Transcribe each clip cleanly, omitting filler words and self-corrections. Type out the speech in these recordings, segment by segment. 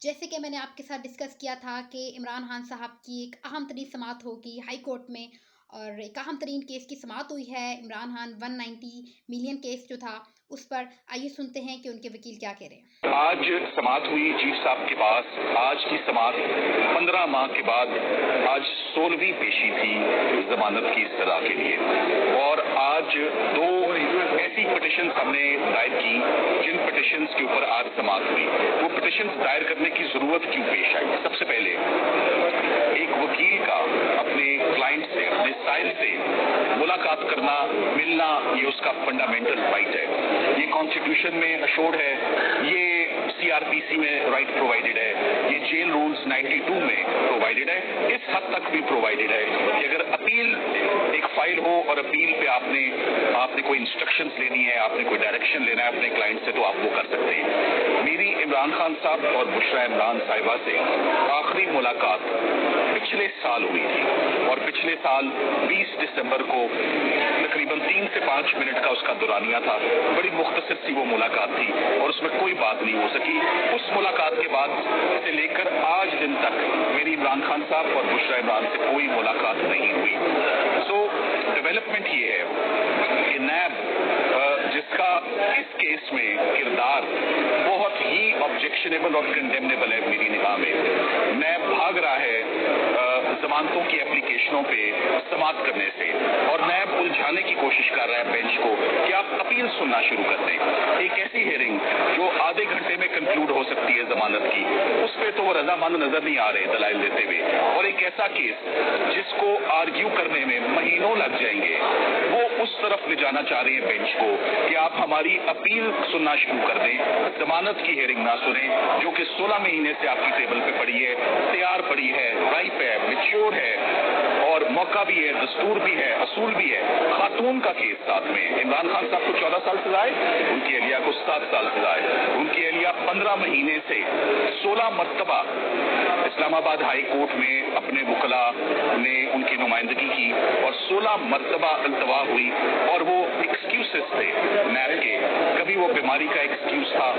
جیسے کہ میں نے آپ کے ساتھ ڈسکس کیا تھا کہ عمران خان صاحب کی ایک اہم ترین سماعت ہوگی ہائی کورٹ میں، اور ایک اہم ترین کیس کی سماعت ہوئی ہے عمران خان 190 ملین کیس جو تھا اس پر۔ آئیے سنتے ہیں کہ ان کے وکیل کیا کہہ رہے ہیں۔ آج سماعت ہوئی چیف صاحب کے پاس، آج کی سماعت 15 ماہ کے بعد آج 16ویں پیشی تھی ضمانت کی استدعا کے لیے، اور آج دو ایسی پٹیشنز ہم نے دائر کی جن پٹیشنز کے اوپر آج سماعت ہوئی۔ وہ پٹیشنز دائر کرنے کی ضرورت کیوں پیش آئی؟ سب سے پہلے ایک وکیل کا اپنے کلائنٹ سے، اپنے سائل سے ملاقات کرنا، ملنا، یہ اس کا فنڈامنٹل رائٹ ہے۔ یہ کانسٹیٹیوشن میں اشورڈ ہے، یہ CRPC میں رائٹ پرووائڈڈ ہے، یہ جیل رولز 92 میں پرووائڈڈ ہے، اس حد تک بھی پرووائڈڈ ہے کہ اگر اپیل ایک فائل ہو اور اپیل پہ آپ نے کوئی انسٹرکشنز لینی ہے، آپ نے کوئی ڈائریکشن لینا ہے اپنے کلائنٹ سے، تو آپ وہ کر سکتے ہیں۔ میری عمران خان صاحب اور بشرا عمران صاحبہ سے آخری ملاقات پچھلے سال ہوئی تھی، اور پچھلے سال 20 دسمبر کو تقریباً 3 سے 5 منٹ کا اس کا دورانیہ تھا۔ بڑی مختصر سی وہ ملاقات تھی اور اس میں کوئی بات نہیں ہو سکی۔ اس ملاقات کے بعد سے لے کر آج دن تک میری عمران خان صاحب اور بشرا عمران سے کوئی ملاقات نہیں ہوئی۔ سو ڈیولپمنٹ یہ ہے کہ نیب جس کا اس کیس میں کردار بہت ہی آبجیکشنیبل اور کنڈیمنیبل ہے میری نگاہ میں، نیب بھاگ رہا ہے ضمانتوں کی اپلیکیشنوں پہ سماعت کرنے سے، اور نیب الجھانے کی کوشش کر رہا ہے بینچ کو کہ آپ اپیل سننا شروع کر دیں۔ ایک ایسی ہیئرنگ جو آدھے گھنٹے میں کنکلوڈ ہو سکتی ہے ضمانت کی، اس پہ تو وہ رضامند نظر نہیں آ رہے دلائل دیتے ہوئے، اور ایک ایسا کیس جس کو آرگیو کرنے میں مہینوں لگ جائیں گے، وہ اس طرف لے جانا چاہ رہے ہیں بینچ کو کہ آپ ہماری اپیل سننا شروع کر دیں، ضمانت کی ہیئرنگ نہ سنیں، جو کہ 16 مہینے سے آپ کی ٹیبل پہ پڑی ہے، تیار پڑی ہے، رائپ ہے، میچور ہے، اور موقع بھی ہے، دستور بھی ہے، اصول بھی ہے۔ خاتون کا کیس ساتھ میں، عمران خان صاحب کو 14 سال سزا ہے، ان کی اہلیہ کو 7 سال سزا ہے۔ ان کی اہلیہ 15 مہینے سے 16 مرتبہ اسلام آباد ہائی کورٹ میں اپنے وکلاء نے ان کی نمائندگی کی، اور 16 مرتبہ التوا ہوئی، اور وہ ایکسکیوزز تھے نیب کے۔ کبھی وہ بیماری کا ایکسکیوز تھا،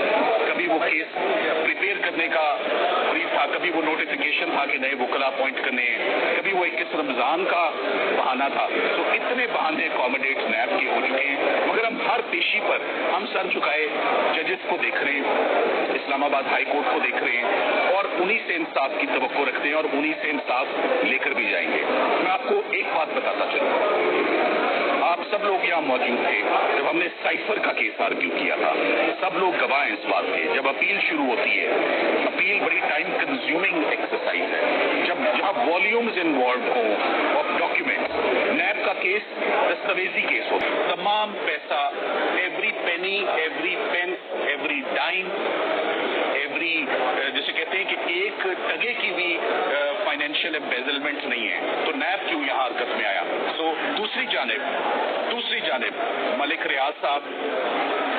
کبھی وہ کیس پریپیئر کرنے کا بریف تھا، کبھی وہ نوٹیفیکیشن تھا کہ نئے وکلاء اپوائنٹ کرنے ہیں، کبھی وہ 21 رمضان کا بہانہ تھا۔ تو اتنے بہانے اکوموڈیٹ نیب کے ہو چکے ہیں، مگر ہم ہر پیشی پر ہم سر جھکائے ججز کو دیکھ رہے ہیں، اسلام آباد ہائی کورٹ کو دیکھ رہے ہیں، اور انہی سے انصاف کی توقع رکھتے ہیں، اور انہی سے انصاف لے کر بھی جائیں گے۔ میں آپ کو ایک بات بتاتا چلوں، آپ سب لوگ یہاں موجود تھے جب ہم نے سائفر کا کیس آرگیو کیا تھا، سب لوگ گواہ ہیں اس بات کے۔ جب اپیل شروع ہوتی ہے، اپیل بڑی ٹائم کنزیومنگ ایکسرسائز ہے، جہاں والیومز انوالوڈ ہوں آف ڈاکیومنٹس۔ نیب کا کیس دستاویزی کیس ہوتا ہے، تمام پیسہ، every پینی، every pain, every ڈائم، every, جسے کہتے ہیں کہ ایک ٹگے کی بھی فائنینشیل امبیزلمنٹ نہیں ہے، تو نیب کیوں یہاں حرکت میں آیا؟ سو دوسری جانب ملک ریاض صاحب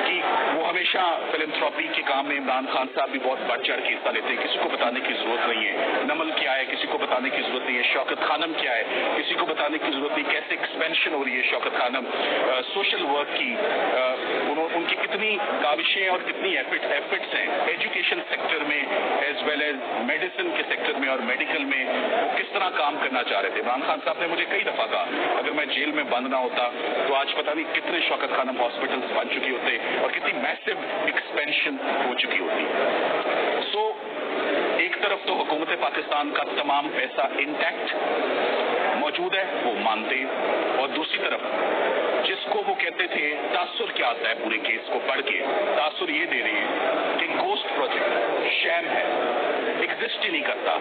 کی، وہ ہمیشہ فلنتھراپی کے کام میں، عمران خان صاحب بھی بہت بڑھ چڑھ کے حصہ لیتے ہیں، کسی کو بتانے کی ضرورت نہیں ہے نمل کیا ہے، کسی کو بتانے کی ضرورت نہیں ہے شوکت خانم کیا ہے، کسی کو بتانے کی ضرورت نہیں کیسے ایکسپینشن ہو رہی ہے شوکت خانم سوشل ورک کی، ان کی کتنی کاوشیں اور کتنی ایفرٹس ہیں ایجوکیشن سیکٹر میں ایز ویل ایز میڈیسن کے سیکٹر میں اور میڈیکل میں، وہ کس طرح کام کرنا چاہ رہے تھے۔ عمران خان صاحب نے مجھے کئی دفعہ کہا اگر میں جیل میں بند نہ ہوتا تو آج پتہ نہیں کتنے شوکت خانم ہاسپٹلز بن چکی ہوتے اور کتنی میسو ایکسپینشن ہو چکی ہوتی۔ سو ایک طرف تو حکومت پاکستان کا تمام پیسہ انٹیکٹ موجود ہے، وہ مانتے ہیں، اور دوسری طرف جس کو وہ کہتے تھے تاثر کیا آتا ہے پورے کیس کو پڑھ کے، تاثر یہ دے رہے ہیں کہ گوسٹ پروجیکٹ شیم ہے، ایگزسٹ ہی نہیں کرتا۔